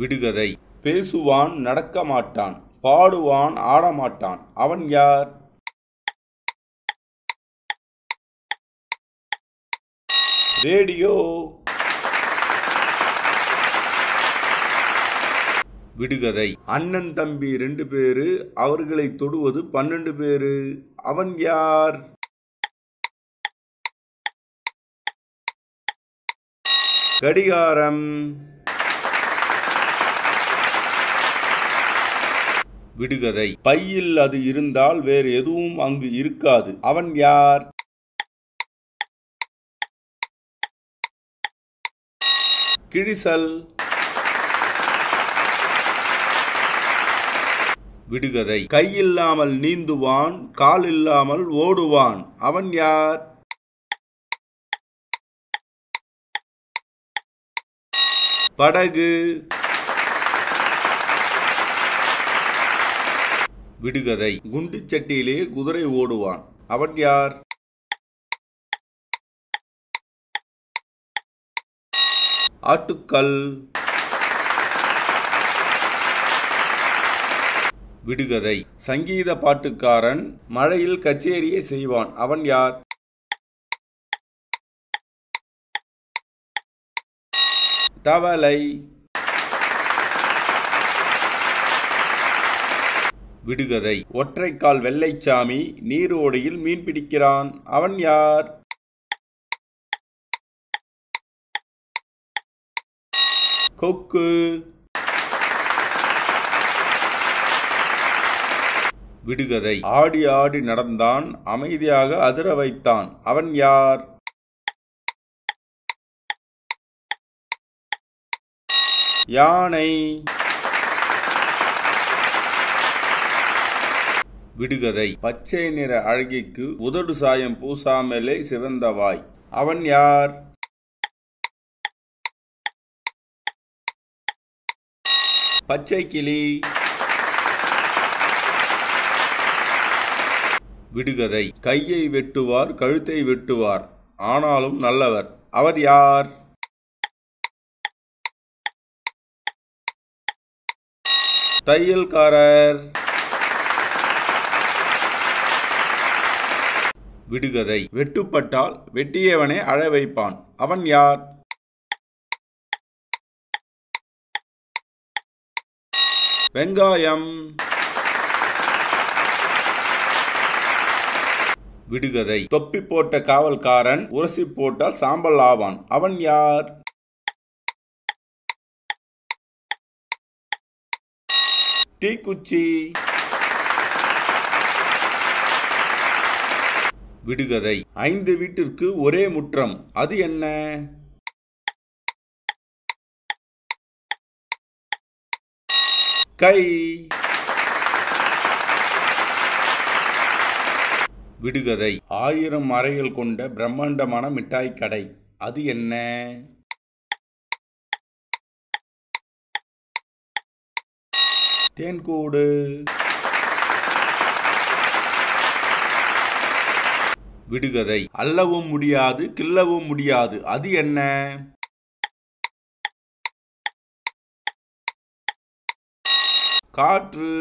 விடுகதை. பேசுவான் நடக்க மாட்டான், பாடுவான் ஆடமாட்டான், அவன் யார்? ரேடியோ. விடுகதை. அண்ணன் தம்பி 2 பேரு, அவர்களை தொடுவது 12 பேரு, அவன் யார்? கடிகாரம். விடுகதை. பையில் அது இருந்தால் வேறு எதுவும் அங்கு இருக்காது, அவன் யார்? கிழிசல். விடுகதை. கையில்லாமல் நீந்துவான், கால் இல்லாமல் ஓடுவான், அவன் யார்? படகு. விடுகதை. குண்டு சட்டியிலே குதிரை ஓடுவான், அவன் யார்? ஆட்டுக்கல். விடுகதை. சங்கீத பாட்டுக்காரன் மழையில் கச்சேரியை செய்வான், அவன் யார்? தவளை. விடுகதை. ஒற்றைக்கால் வெள்ளைச்சாமி நீரோடையில் மீன் பிடிக்கிறான், அவன் யார்? கொக்கு. விடுகதை. ஆடி ஆடி நடந்தான், அமைதியாக அதிர வைத்தான், அவன் யார்? யானை. விடுகதை. பச்சை நிற அழகிக்கு உதடு சாயம் பூசாமலே சிவந்த வாய், அவன் யார்? பச்சை கிளி. விடுகதை. கையை வெட்டுவார், கழுத்தை வெட்டுவார், ஆனாலும் நல்லவர், அவர் யார்? தையல்காரர். விடுகதை. வெட்டுப்பட்டால் வெட்டியவனை அழ வைப்பான், அவன் யார்? வெங்காயம். விடுகதை. தொப்பி போட்ட காவல்காரன் உரசி போட்டால் சாம்பல் ஆவான், அவன் யார்? தீக்குச்சி. விடுகதை. 5 வீட்டிற்கு ஒரே முற்றம், அது என்ன? கை. விடுகதை. 1000 அறைகள் கொண்ட பிரம்மாண்டமான மிட்டாய் கடை, அது என்ன? தேன்கூடு. விடுகதை. அள்ளவும் முடியாது, கிள்ளவும் முடியாது, அது என்ன? காற்று.